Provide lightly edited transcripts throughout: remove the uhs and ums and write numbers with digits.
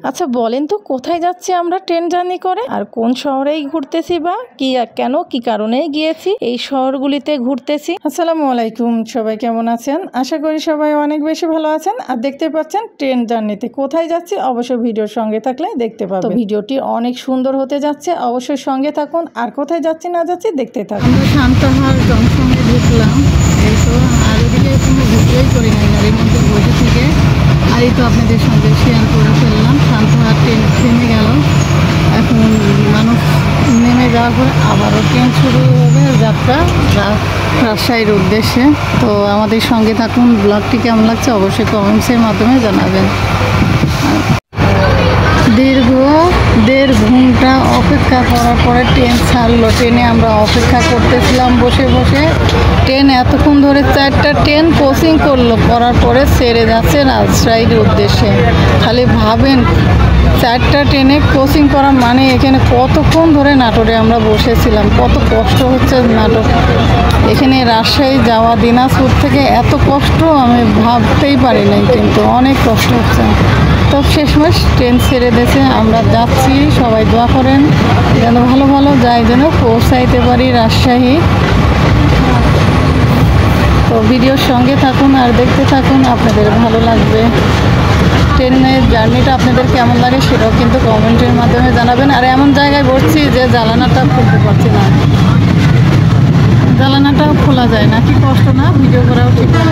আচ্ছা বলেন তো কোথায় যাচ্ছি আমরা ট্রেন জার্নি করে, আর কোন শহরেই ঘুরতেছি বা কি কেন কি কারণে গিয়েছি এই শহরগুলিতে ঘুরতেছি। আসসালামু আলাইকুম, সবাই কেমন আছেন? আশা করি সবাই অনেক বেশি ভালো আছেন। আর দেখতে পাচ্ছেন ট্রেন জার্নিতে কোথায় যাচ্ছি, অবশ্যই ভিডিওর সঙ্গে থাকলে দেখতে পাবেন। তো ভিডিওটি অনেক সুন্দর হতে যাচ্ছে, অবশ্যই সঙ্গে থাকুন। আর কোথায় যাচ্ছি না যাচ্ছি দেখতে থাকুন। আমরা শান্তহার জংশনে ঢুকলাম, এই তো। আর ওদিকে কোনো ভিডিওই করি নাই গাড়ির মধ্যে বসে থেকে। আর এই তো আপনাদের সঙ্গে শেয়ার করে ফেললাম। শান্তহার ট্রেন থেমে গেল, এখন মানুষ নেমে যাওয়ার পরে আবারও ট্রেন শুরু হবে যাত্রা রাজশাহীর উদ্দেশ্যে। তো আমাদের সঙ্গে থাকুন। ব্লগটি কেমন লাগছে অবশ্যই কমেন্টসের মাধ্যমে জানাবেন। দীর্ঘ 1.5 ঘন্টা অপেক্ষা করার পরে ট্রেন ছাড়লো। ট্রেনে আমরা অপেক্ষা করতেছিলাম বসে বসে। ট্রেন এতক্ষণ ধরে 4টা ট্রেন ক্রসিং করার পরে ছেড়ে যাচ্ছে রাজশাহীর উদ্দেশ্যে। খালি ভাবেন 4টা ট্রেনে ক্রসিং করা মানে এখানে কতক্ষণ ধরে নাটোরে আমরা বসেছিলাম, কত কষ্ট হচ্ছে নাটোর। এখানে রাজশাহী যাওয়া দিনাজপুর থেকে এত কষ্ট আমি ভাবতেই পারি নাই, কিন্তু অনেক কষ্ট হচ্ছে। তো শেষমেশ ট্রেন ছেড়ে দিয়েছে, আমরা যাচ্ছি। সবাই দোয়া করেন যেন ভালো ভালো যাই, যেন পৌঁছাইতে পারি রাজশাহী। তো ভিডিওর সঙ্গে থাকুন আর দেখতে থাকুন, আপনাদের ভালো লাগবে। ট্রেনের জার্নিটা আপনাদের কেমন লাগে সেটাও কিন্তু কমেন্টের মাধ্যমে জানাবেন। আর এমন জায়গায় বসছি যে জানালাটা খুলতে পারছি না, জানালাটাও খোলা যায় না, কি কষ্ট না, ভিডিও করাও ঠিক না।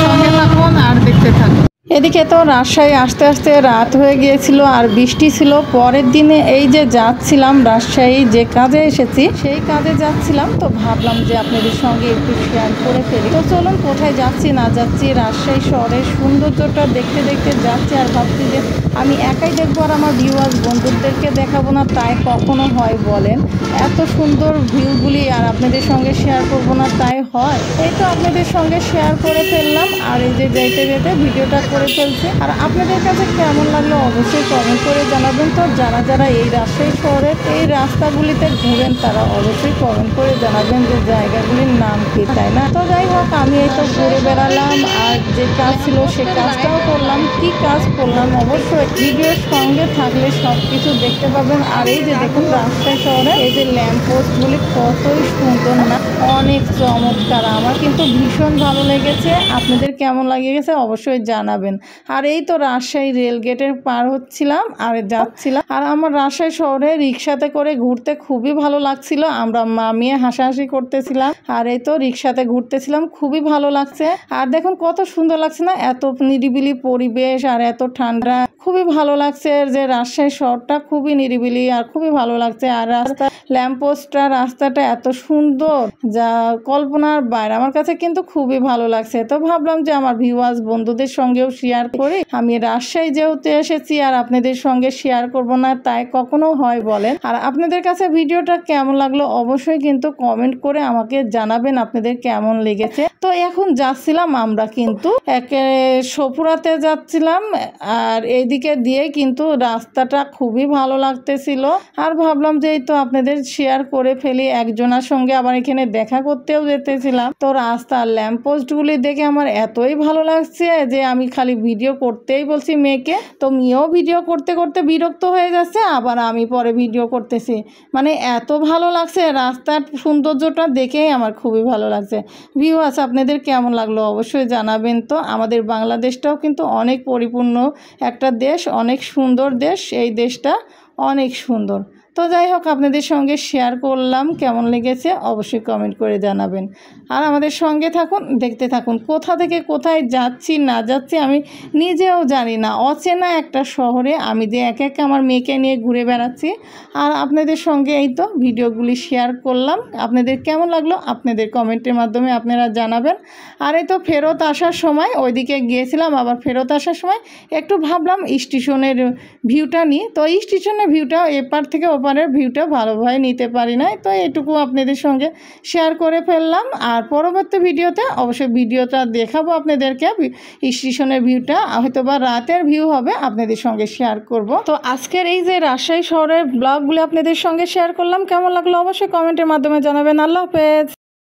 সঙ্গে থাকুন আর দেখতে থাকুন। এদিকে তো রাজশাহী আসতে আসতে রাত হয়ে গিয়েছিল আর বৃষ্টি ছিল। পরের দিনে এই যে যাচ্ছিলাম রাজশাহী, যে কাজে এসেছি সেই কাজে যাচ্ছিলাম, তো ভাবলাম যে আপনাদের সঙ্গে একটু শেয়ার করে ফেলি। তো চলুন কোথায় যাচ্ছি না যাচ্ছি রাজশাহী শহরের সৌন্দর্যটা দেখতে দেখতে যাচ্ছি। আর ভাবছি যে আমি একাই দেখবো আর আমার ভিউয়ার্স বন্ধুদেরকে দেখাবো না, তাই কখনো হয় বলেন? এত সুন্দর ভিউগুলি আর আপনাদের সঙ্গে শেয়ার করবো না, তাই হয়? এই তো আপনাদের সঙ্গে শেয়ার করে ফেললাম। আর এই যে যেতে যেতে ভিডিওটা করে ফেলছে। আর আপনাদের কাছে কেমন লাগলো অবশ্যই কমেন্ট করে জানাবেন। তো যারা যারা এই রাজশাহী শহরের এই রাস্তাগুলিতে ঘুরেন তারা অবশ্যই কমেন্ট করে জানাবেন যে জায়গাগুলির নাম কি, তাই না? তো যাই হোক, আমি এই তো ঘুরে বেড়ালাম আর যে কাজ ছিল সে কাজটাও করলাম। কি কাজ করলাম অবশ্যই ভিডিওর সঙ্গে থাকলে সব কিছু দেখতে পাবেন। আর এই যে দেখুন রাজশাহী শহরে এই যে ল্যাম্প পোস্টগুলি কতই সুন্দর না, অনেক চমৎকার। আমার কিন্তু ভীষণ ভালো লেগেছে। আপনাদের কেমন লেগেছে অবশ্যই জানাবেন। আর এই তো রাজশাহী রেল গেটের পার হচ্ছিলাম আর যাচ্ছিলাম। আর আমার রাজশাহী শহরে রিক্সাতে করে ঘুরতে খুবই ভালো লাগছিল। আমরা মামিয়ে হাসাহাসি করতেছিলাম আর এই তো রিক্সাতে ঘুরতেছিলাম, খুবই ভালো লাগছে। আর দেখুন কত সুন্দর লাগছে না, এত নিরিবিলি পরিবেশ আর এত ঠান্ডা, খুবই ভালো লাগছে। যে রাজশাহী শহরটা খুবই নিরিবিলি আর খুবই ভালো লাগছে। আর রাস্তা ল্যাম্পপোস্টটা রাস্তাটা এত সুন্দর যা কল্পনার বাইরে, আমার কাছে কিন্তু খুবই ভালো লাগছে। তো ভাবলাম যে আমার ভিউয়ার্স বন্ধুদের সঙ্গেও শেয়ার করি। আমি রাজশাহী যেহেতু এসেছি আর আপনাদের সঙ্গে শেয়ার করব না, তাই কখনো হয় বলেন? আর আপনাদের কাছে ভিডিওটা কেমন লাগলো অবশ্যই কিন্তু কমেন্ট করে আমাকে জানাবেন আপনাদের কেমন লেগেছে। তো এখন যাচ্ছিলাম আমরা কিন্তু সপুরাতে যাচ্ছিলাম। আর এইদিকে দিয়ে কিন্তু রাস্তাটা খুবই ভালো লাগতেছিল। আর ভাবলাম যে এই তো আপনাদের শেয়ার করে ফেলি। একজনের সঙ্গে আবার এখানে দেখা করতেও যেতেছিলাম। তো রাস্তার ল্যাম্পপোস্টগুলি দেখে আমার এতই ভালো লাগছে যে আমি খালি ভিডিও করতেই বলছি মেয়েকে। তো মেয়েও ভিডিও করতে করতে বিরক্ত হয়ে যাচ্ছে, আবার আমি পরে ভিডিও করতেছি। মানে এত ভালো লাগছে, রাস্তার সৌন্দর্যটা দেখেই আমার খুবই ভালো লাগছে। ভিউয়ার্স আপনাদের কেমন লাগলো অবশ্যই জানাবেন। তো আমাদের বাংলাদেশটাও কিন্তু অনেক পরিপূর্ণ একটা দেশ, অনেক সুন্দর দেশ, এই দেশটা অনেক সুন্দর। তো যাই হোক, আপনাদের সঙ্গে শেয়ার করলাম, কেমন লেগেছে অবশ্যই কমেন্ট করে জানাবেন। আর আমাদের সঙ্গে থাকুন, দেখতে থাকুন। কোথা থেকে কোথায় যাচ্ছি না যাচ্ছি আমি নিজেও জানি না। অচেনা একটা শহরে আমি যে একে একে আমার মেয়েকে নিয়ে ঘুরে বেড়াচ্ছি আর আপনাদের সঙ্গে এই তো ভিডিওগুলি শেয়ার করলাম। আপনাদের কেমন লাগলো আপনাদের কমেন্টের মাধ্যমে আপনারা জানাবেন। আর এই তো ফেরত আসার সময় ওইদিকে গিয়েছিলাম, আবার ফেরত আসার সময় একটু ভাবলাম স্টেশনের ভিউটা নিই। তো স্টেশনের ভিউটা এপার থেকে ওপারের ভিউটা ভালোভাবে নিতে পারি না, তো এটুকু আপনাদের সঙ্গে শেয়ার করে ফেললাম। আর পরবর্তী ভিডিওতে অবশ্যই ভিডিওটা দেখাবো আপনাদেরকে, স্টেশনের ভিউটা হয়তো বা রাতের ভিউ হবে, আপনাদের সঙ্গে শেয়ার করব। তো আজকের এই যে রাজশাহী শহরের ব্লগগুলো আপনাদের সঙ্গে শেয়ার করলাম, কেমন লাগলো অবশ্যই কমেন্টের মাধ্যমে জানাবেন। আল্লাহ হাফেজ।